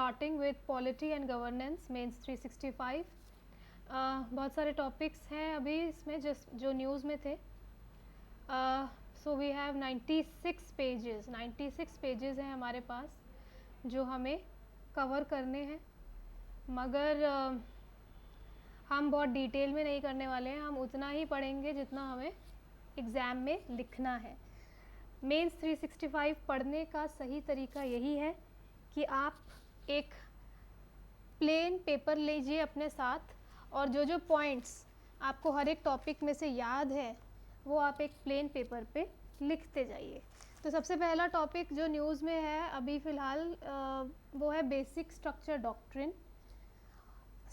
Starting with polity and governance mains 365। बहुत सारे topics हैं अभी इसमें जो न्यूज़ में थे। So we have 96 pages, 96 pages हैं हमारे पास जो हमें कवर करने हैं, मगर हम बहुत डिटेल में नहीं करने वाले हैं। हम उतना ही पढ़ेंगे जितना हमें एग्ज़ाम में लिखना है। मेंस 365 पढ़ने का सही तरीका यही है कि आप एक प्लेन पेपर लीजिए अपने साथ, और जो जो पॉइंट्स आपको हर एक टॉपिक में से याद है वो आप एक प्लेन पेपर पे लिखते जाइए। तो सबसे पहला टॉपिक जो न्यूज़ में है अभी फ़िलहाल वो है बेसिक स्ट्रक्चर डॉक्ट्रिन।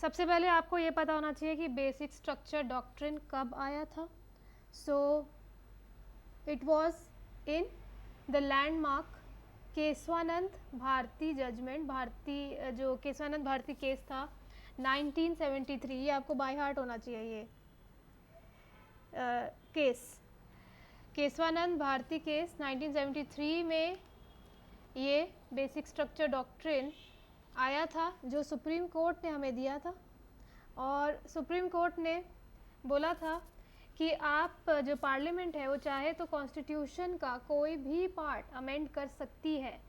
सबसे पहले आपको ये पता होना चाहिए कि बेसिक स्ट्रक्चर डॉक्ट्रिन कब आया था। So it was in the landmark Kesavananda Bharati judgment. Bharati जो केशवानंद भारती केस था 1973, ये आपको बाय हार्ट होना चाहिए ये केस। केशवानंद भारती केस 1973 में ये बेसिक स्ट्रक्चर डॉक्ट्रिन आया था, जो सुप्रीम कोर्ट ने हमें दिया था। और सुप्रीम कोर्ट ने बोला था कि आप जो पार्लियामेंट है वो चाहे तो कॉन्स्टिट्यूशन का कोई भी पार्ट अमेंड कर सकती है,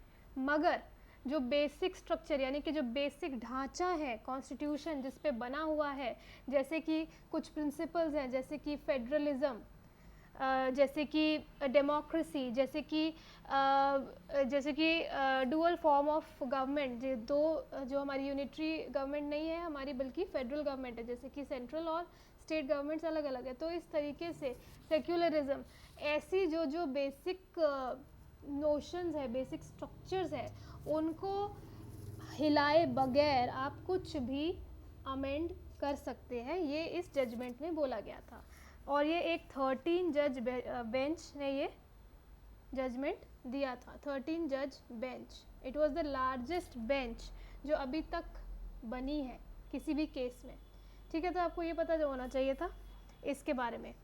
मगर जो बेसिक स्ट्रक्चर यानी कि जो बेसिक ढांचा है कॉन्स्टिट्यूशन जिस पे बना हुआ है, जैसे कि कुछ प्रिंसिपल्स हैं, जैसे कि फेडरलिज्म, जैसे कि डेमोक्रेसी, जैसे कि डुअल फॉर्म ऑफ गवर्नमेंट, जो हमारी यूनिटरी गवर्नमेंट नहीं है हमारी, बल्कि फेडरल गवर्नमेंट है, जैसे कि सेंट्रल और स्टेट गवर्नमेंट्स अलग अलग है। तो इस तरीके से सेक्युलरिज्म, ऐसी जो बेसिक नोशंस है, बेसिक स्ट्रक्चर्स है, उनको हिलाए बगैर आप कुछ भी अमेंड कर सकते हैं, ये इस जजमेंट में बोला गया था। और ये एक 13 जज बेंच ने ये जजमेंट दिया था। 13 जज bench, it was the largest bench जो अभी तक बनी है किसी भी केस में। ठीक है, तो आपको ये पता जो होना चाहिए था इसके बारे में।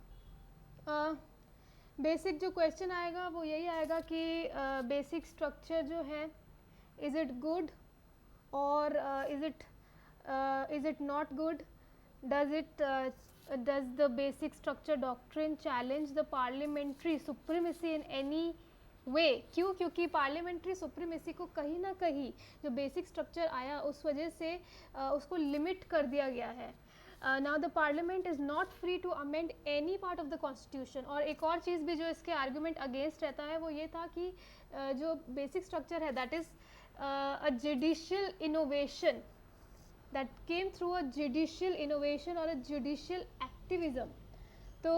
बेसिक जो क्वेश्चन आएगा वो यही आएगा कि बेसिक स्ट्रक्चर जो है, इज़ इट गुड और is it not good? Does the basic structure doctrine challenge the parliamentary supremacy in any way? क्यों? क्योंकि parliamentary supremacy को कहीं ना कहीं जो basic structure आया उस वजह से उसको limit कर दिया गया है। Now the parliament is not free to amend any part of the constitution। और एक और चीज़ भी जो इसके argument against रहता है वो ये था कि जो basic structure है that is a judicial innovation that came through a judicial innovation or a judicial activism। तो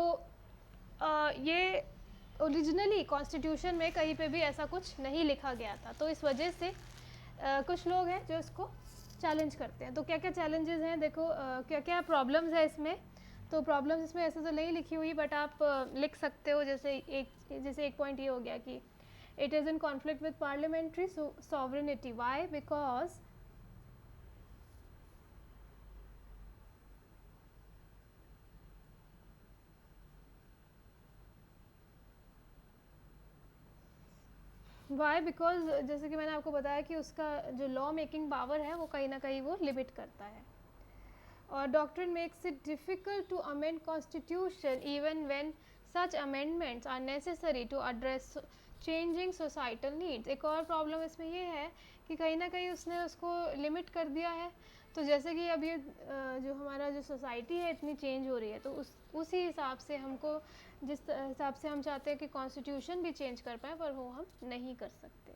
ये ओरिजिनली कॉन्स्टिट्यूशन में कहीं पे भी ऐसा कुछ नहीं लिखा गया था। तो इस वजह से कुछ लोग हैं जो इसको चैलेंज करते हैं। तो क्या क्या चैलेंजेस हैं, देखो क्या क्या प्रॉब्लम्स है इसमें। तो प्रॉब्लम्स इसमें ऐसे तो नहीं लिखी हुई, बट आप लिख सकते हो। जैसे एक पॉइंट ये हो गया कि it is in conflict with parliamentary sovereignty. Why? Because जैसे कि मैंने आपको बताया कि उसका जो लॉ मेकिंग पावर है वो कहीं ना कहीं वो लिमिट करता है। और doctrine makes it difficult to amend constitution even when such amendments are necessary to address changing societal needs. एक और प्रॉब्लम इसमें ये है कि कहीं ना कहीं उसने उसको लिमिट कर दिया है। तो जैसे कि अब ये जो हमारा जो सोसाइटी है इतनी चेंज हो रही है, तो उसी हिसाब से हमको, जिस हिसाब से हम चाहते हैं कि कॉन्स्टिट्यूशन भी चेंज कर पाए, पर वो हम नहीं कर सकते।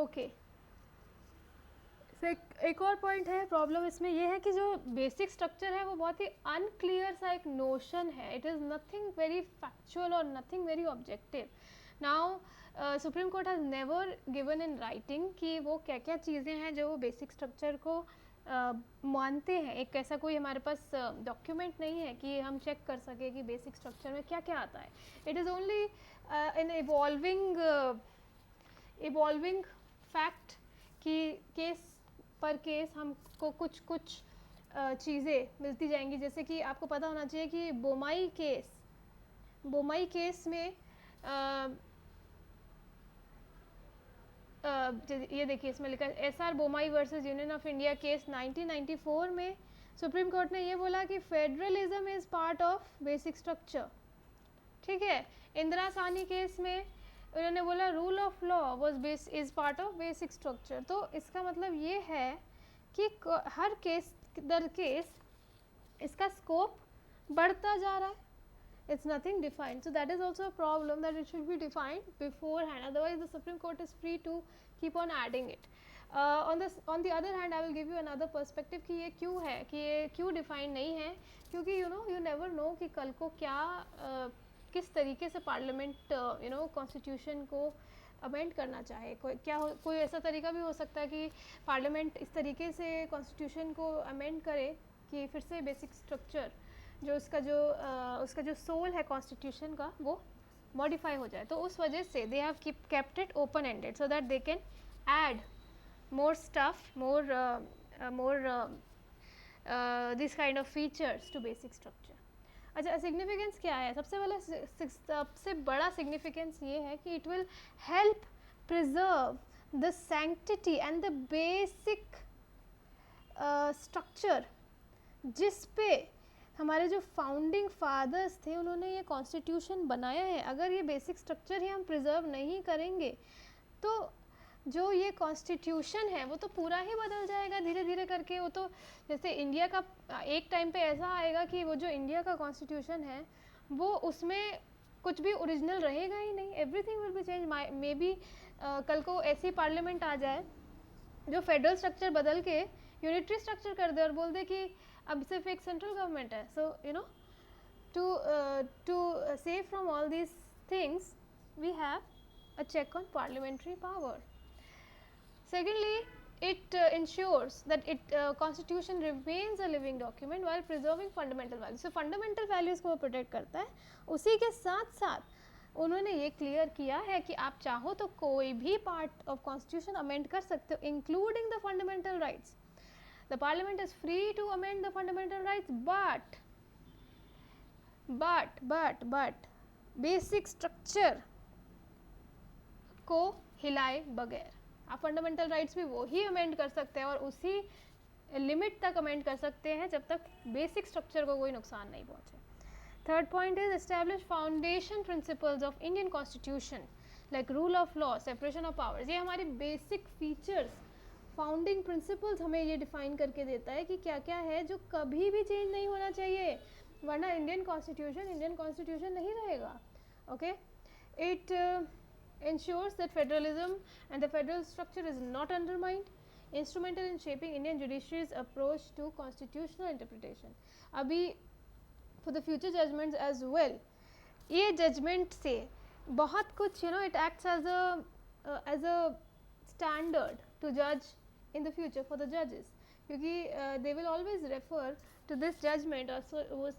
ओके, एक और पॉइंट है, प्रॉब्लम इसमें ये है कि जो बेसिक स्ट्रक्चर है वो बहुत ही अनक्लियर सा एक नोशन है। It is nothing very factual और nothing very objective. Now Supreme Court has never given in writing कि वो क्या क्या चीज़ें हैं जो वो बेसिक स्ट्रक्चर को मानते हैं। एक ऐसा कोई हमारे पास डॉक्यूमेंट नहीं है कि हम चेक कर सके कि बेसिक स्ट्रक्चर में क्या क्या आता है। It is only an evolving fact कि केस पर केस हमको कुछ कुछ चीज़ें मिलती जाएंगी। जैसे कि आपको पता होना चाहिए कि बोमाई केस में ये देखिए इसमें लिखा है SR Bommai versus union of India case 1994 में सुप्रीम कोर्ट ने ये बोला कि federalism is part of basic structure, ठीक है। इंदिरा साहनी केस में उन्होंने बोला rule of law was is part of basic structure. तो इसका मतलब ये है कि हर केस दर केस इसका स्कोप बढ़ता जा रहा है। It's nothing defined, so that is also a problem, that it should be defined beforehand, otherwise the Supreme Court is free to keep on adding it. On the other hand, I will give you another perspective कि ये क्यों है, कि ये क्यों define नहीं है, क्योंकि you never know कि कल को क्या किस तरीके से पार्लियामेंट कॉन्स्टिट्यूशन को अमेंड करना चाहे। कोई ऐसा तरीका भी हो सकता है कि पार्लियामेंट इस तरीके से कॉन्स्टिट्यूशन को अमेंड करे कि फिर से बेसिक स्ट्रक्चर जो उसका जो सोल है कॉन्स्टिट्यूशन का वो मॉडिफाई हो जाए। तो उस वजह से they have kept it open ended so that they can add more stuff, more this kind of features to basic structure. अच्छा, सिग्निफिकेंस क्या है? सबसे बड़ा सिग्निफिकेंस ये है कि it will help preserve the sanctity and the basic structure जिस पे हमारे जो फाउंडिंग फादर्स थे उन्होंने ये कॉन्स्टिट्यूशन बनाया है। अगर ये बेसिक स्ट्रक्चर ही हम प्रिजर्व नहीं करेंगे तो जो ये कॉन्स्टिट्यूशन है वो तो पूरा ही बदल जाएगा धीरे धीरे करके। वो तो जैसे इंडिया का एक टाइम पे ऐसा आएगा कि वो जो इंडिया का कॉन्स्टिट्यूशन है वो उसमें कुछ भी ओरिजिनल रहेगा ही नहीं, everything will be change. May be कल को ऐसी पार्लियामेंट आ जाए जो फेडरल स्ट्रक्चर बदल के यूनिटरी स्ट्रक्चर कर दे और बोल दे कि अब सिर्फ एक सेंट्रल गवर्नमेंट है। So to save from all these things we have a check on parliamentary power. Secondly, it ensures that constitution remains a living document while preserving fundamental values. So fundamental values को वो protect करता है। उसी के साथ साथ उन्होंने ये क्लियर किया है कि आप चाहो तो कोई भी पार्ट ऑफ कॉन्स्टिट्यूशन अमेंड कर सकते हो, including the fundamental rights. The parliament is free to amend the fundamental rights, but basic structure को हिलाए बगैर आप फंडामेंटल राइट्स भी वो ही अमेंड कर सकते हैं और उसी लिमिट तक अमेंड कर सकते हैं जब तक बेसिक स्ट्रक्चर को कोई नुकसान नहीं पहुंचे। Third point is establish foundation principles of Indian constitution like rule of law, separation of powers. ये हमारे बेसिक फीचर्स, फाउंडिंग प्रिंसिपल्स हमें ये डिफाइन करके देता है कि क्या क्या है जो कभी भी चेंज नहीं होना चाहिए, वरना इंडियन कॉन्स्टिट्यूशन नहीं रहेगा। Okay, it ensures that federalism and the federal structure is not undermined, instrumental in shaping Indian judiciary's approach to constitutional interpretation. अभी for the future judgments as well, ये judgment से बहुत कुछ it acts as a standard to judge in the future for the judges, क्योंकि they will always refer to this judgment और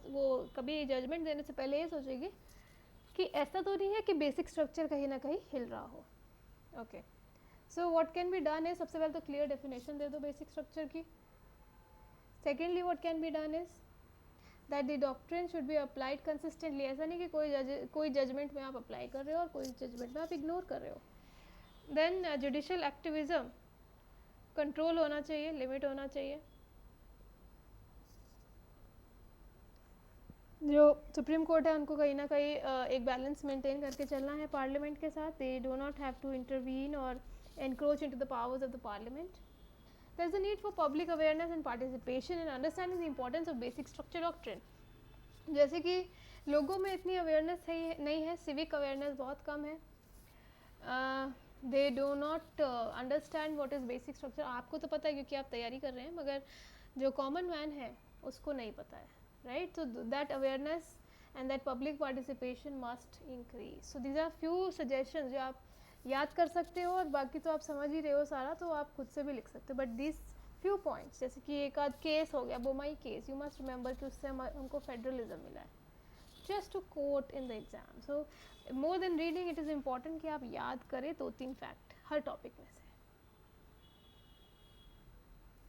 वो कभी judgment देने से पहले ये सोचेगी कि ऐसा तो नहीं है कि बेसिक स्ट्रक्चर कहीं ना कहीं हिल रहा हो। Okay, so what can be done है, सबसे पहले तो क्लियर डेफिनेशन दे दो बेसिक स्ट्रक्चर की। Secondly what can be done is that the doctrine should be applied consistently. ऐसा नहीं कि कोई जजमेंट में आप अप्लाई कर रहे हो और कोई जजमेंट में आप इग्नोर कर रहे हो। देन जुडिशियल एक्टिविज्म कंट्रोल होना चाहिए, लिमिट होना चाहिए। जो सुप्रीम कोर्ट है उनको कहीं ना कहीं एक बैलेंस मेंटेन करके चलना है पार्लियामेंट के साथ। They do not have to intervene और encroach into the powers of the parliament. There is a need for public awareness and participation and understanding the importance of basic structure doctrine. जैसे कि लोगों में इतनी awareness नहीं है, civic awareness बहुत कम है, दे do not understand what is basic structure. आपको तो पता है क्योंकि आप तैयारी कर रहे हैं, मगर जो कॉमन मैन है उसको नहीं पता है, right? So that awareness and that public participation must increase. So these are few suggestions जो आप याद कर सकते हो और बाकी तो आप समझ ही रहे हो सारा, तो आप खुद से भी लिख सकते हो। बट these few points, जैसे कि एक आध केस हो गया, Bommai case, you must remember कि उससे हमको फेडरलिज्म मिला है, just to quote in the exam. So more than reading, it is important कि आप याद करें 2-3 फैक्ट हर टॉपिक में से।